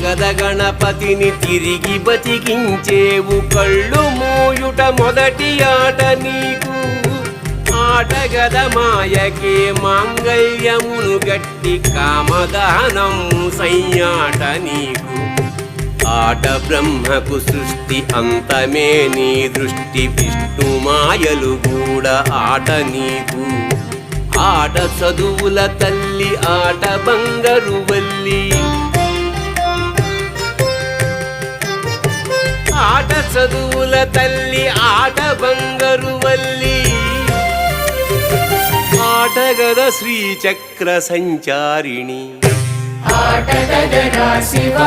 ఆటగద గణపతిని తిరిగి బతికించేవు కళ్ళు మూయుట మొదటి ఆట నీకు ఆటగద మాయకే మాంగళ్యమును గట్టి కామదానము సయ్యాట నీకు ఆట బ్రహ్మకు సృష్టి అంతమే నీ దృష్టి విష్ణు మాయలు కూడా ఆట నీకు ఆట చదువుల తల్లి ఆట బంగారు వల్లి ఆట చదువుల తల్లి ఆట బంగారు వల్లి ఆటగద శ్రీచక్ర సంచారిణి ఆటగదరా శివ